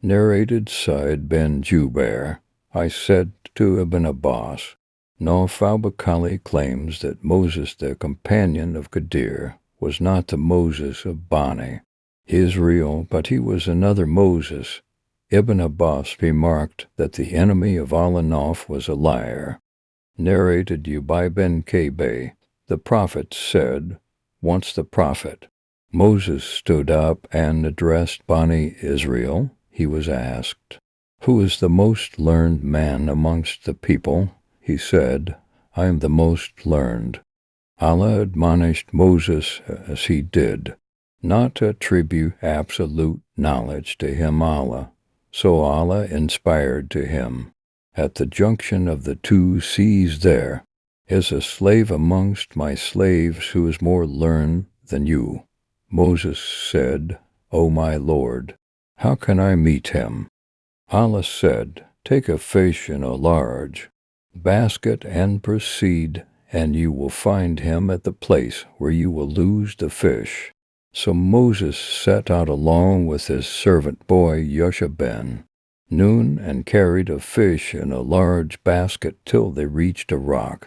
Narrated Said bin Jubair, I said to Ibn Abbas, Nawf al-Bakali claims that Moses, the companion of Qadir, was not the Moses of Bani Israel, but he was another Moses. Ibn Abbas remarked that the enemy of Allah Nawf was a liar. Narrated Ubay bin Ka'b, the Prophet said, once the Prophet Moses stood up and addressed Bani Israel. He was asked, Who is the most learned man amongst the people? He said, I am the most learned. Allah admonished Moses as he did, not to attribute absolute knowledge to him Allah. So Allah inspired to him, At the junction of the two seas there is a slave amongst my slaves who is more learned than you. Moses said, O my Lord, how can I meet him? Allah said, Take a fish in a large basket and proceed, and you will find him at the place where you will lose the fish. So Moses set out along with his servant boy Yosha ben Nun and carried a fish in a large basket till they reached a rock,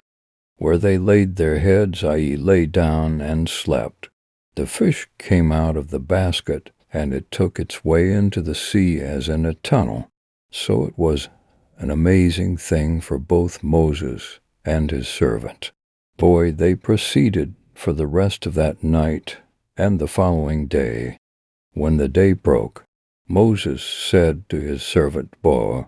where they laid their heads, i.e. lay down and slept. The fish came out of the basket, and it took its way into the sea as in a tunnel. So it was an amazing thing for both Moses and his servant boy. They proceeded for the rest of that night and the following day. When the day broke, Moses said to his servant boy,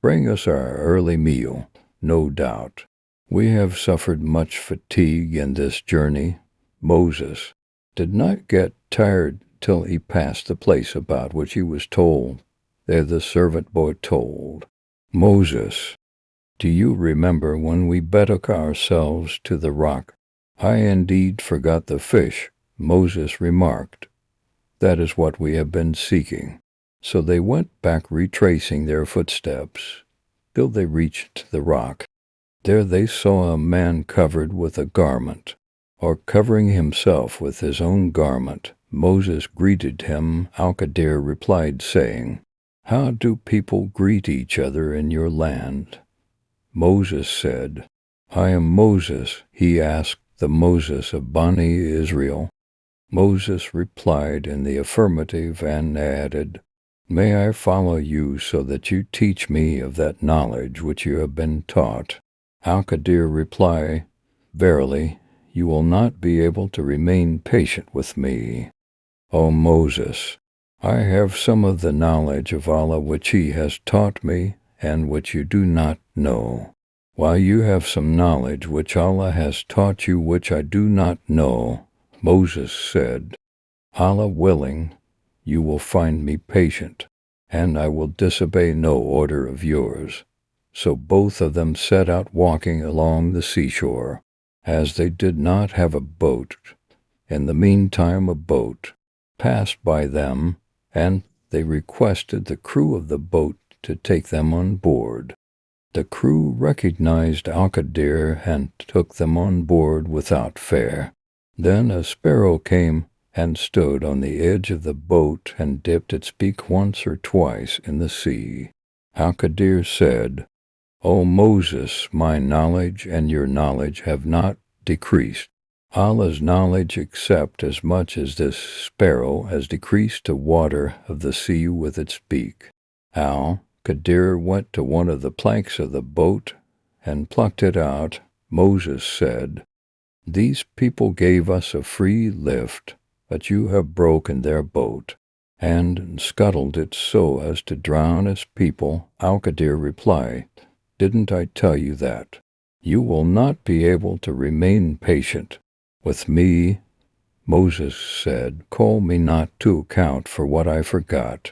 Bring us our early meal. No doubt we have suffered much fatigue in this journey. Moses did not get tired till he passed the place about which he was told. There the servant boy told Moses, Do you remember when we betook ourselves to the rock? I indeed forgot the fish. Moses remarked, That is what we have been seeking. So they went back retracing their footsteps till they reached the rock. There they saw a man covered with a garment, or covering himself with his own garment. Moses greeted him. Al-Qadir replied, saying, How do people greet each other in your land? Moses said, I am Moses. He asked the Moses of Bani Israel. Moses replied in the affirmative and added, May I follow you so that you teach me of that knowledge which you have been taught? Al-Qadir replied, Verily, you will not be able to remain patient with me. O Moses, I have some of the knowledge of Allah which He has taught me and which you do not know, while you have some knowledge which Allah has taught you which I do not know. Moses said, Allah willing, you will find me patient, and I will disobey no order of yours. So both of them set out walking along the seashore, as they did not have a boat. In the meantime a boat passed by them, and they requested the crew of the boat to take them on board. The crew recognized Al-Qadir and took them on board without fare. Then a sparrow came and stood on the edge of the boat and dipped its beak once or twice in the sea. Al-Qadir said, O Moses, my knowledge and your knowledge have not decreased. Allah's knowledge except as much as this sparrow has decreased to water of the sea with its beak. Al-Qadir went to one of the planks of the boat and plucked it out. Moses said, These people gave us a free lift, but you have broken their boat and scuttled it so as to drown its people. Al-Qadir replied, Didn't I tell you that? You will not be able to remain patient with me. Moses said, Call me not to account for what I forgot.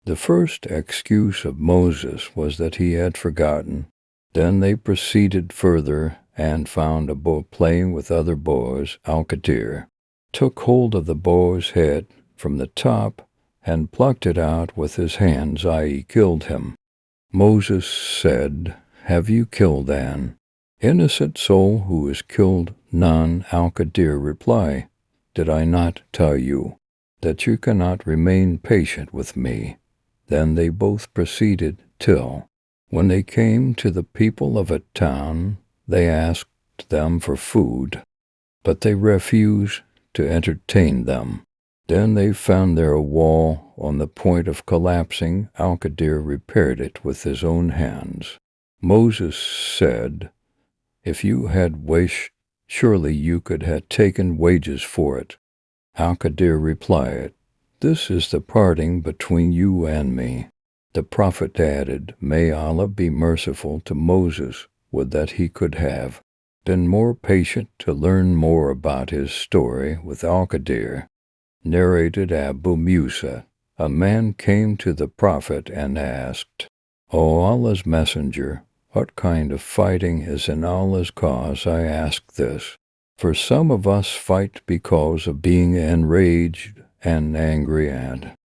The first excuse of Moses was that he had forgotten. Then they proceeded further and found a boy playing with other boys. Al-Qadir took hold of the boy's head from the top and plucked it out with his hands, i.e. killed him. Moses said, Have you killed an innocent soul who is killed? None. Al-Qadir replied, Did I not tell you that you cannot remain patient with me? Then they both proceeded till, when they came to the people of a town, they asked them for food, but they refused to entertain them. Then they found there a wall on the point of collapsing. Al-Qadir repaired it with his own hands. Moses said, "If you had wished, surely you could have taken wages for it." Al-Qadir replied, "This is the parting between you and me." The Prophet added, "May Allah be merciful to Moses, would that he could have been more patient to learn more about his story with Al-Qadir." Narrated Abu Musa, a man came to the Prophet and asked, "O Allah's Messenger, what kind of fighting is in Allah's cause?" I ask this, for some of us fight because of being enraged and angry at,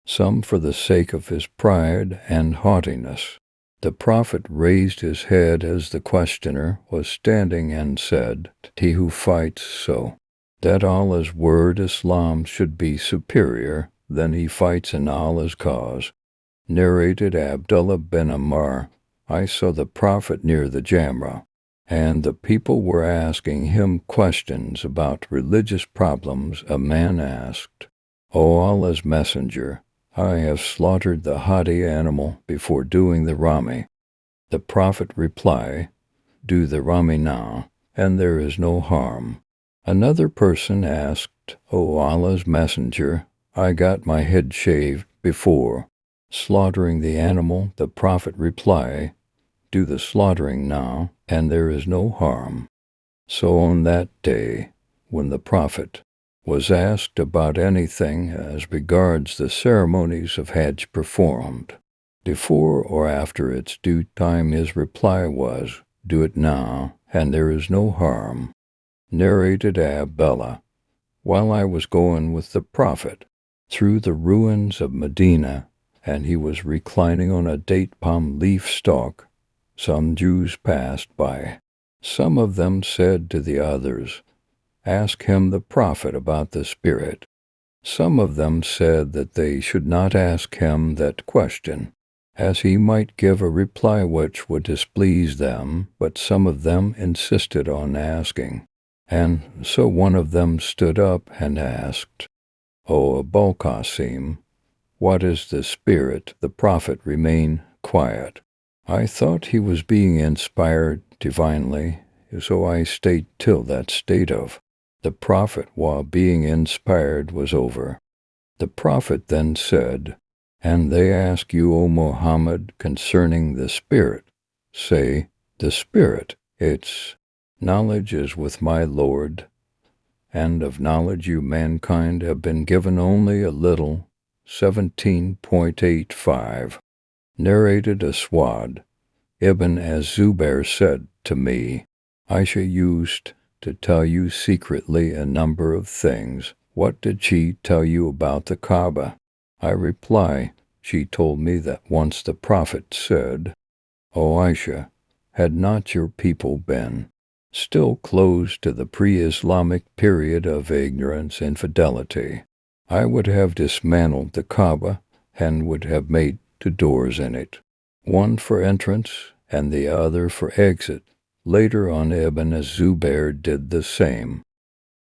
some for the sake of his pride and haughtiness. The Prophet raised his head as the questioner was standing and said, "He who fights so that Allah's word Islam should be superior, then he fights in Allah's cause." Narrated Abdullah bin Ammar, I saw the Prophet near the Jamrah, and the people were asking him questions about religious problems. A man asked, "O Allah's Messenger, I have slaughtered the hadi animal before doing the Rami." The Prophet replied, "Do the Rami now, and there is no harm." Another person asked, "O Allah's Messenger, I got my head shaved before slaughtering the animal." The Prophet replied, "Do the slaughtering now, and there is no harm." So on that day, when the Prophet was asked about anything as regards the ceremonies of Hajj performed, before or after its due time, his reply was, "Do it now, and there is no harm." Narrated Abdullah, while I was going with the Prophet through the ruins of Medina, and he was reclining on a date palm leaf stalk, some Jews passed by. Some of them said to the others, "Ask him the Prophet about the Spirit." Some of them said that they should not ask him that question, as he might give a reply which would displease them, but some of them insisted on asking. And so one of them stood up and asked, "O Abul Qasim, what is the Spirit?" The Prophet remained quiet. I thought he was being inspired divinely, so I stayed till that state of the Prophet while being inspired was over. The Prophet then said, "And they ask you, O Muhammad, concerning the Spirit. Say, the Spirit, its knowledge is with my Lord, and of knowledge you mankind have been given only a little." 17.85. Narrated Aswad Ibn Az-Zubair said to me, "Aisha used to tell you secretly a number of things. What did she tell you about the Kaaba?" I reply, "She told me that once the Prophet said, 'O Aisha, had not your people been still close to the pre-Islamic period of ignorance and infidelity, I would have dismantled the Kaaba and would have made two doors in it, one for entrance and the other for exit.'" Later on, Ibn Az-Zubair did the same.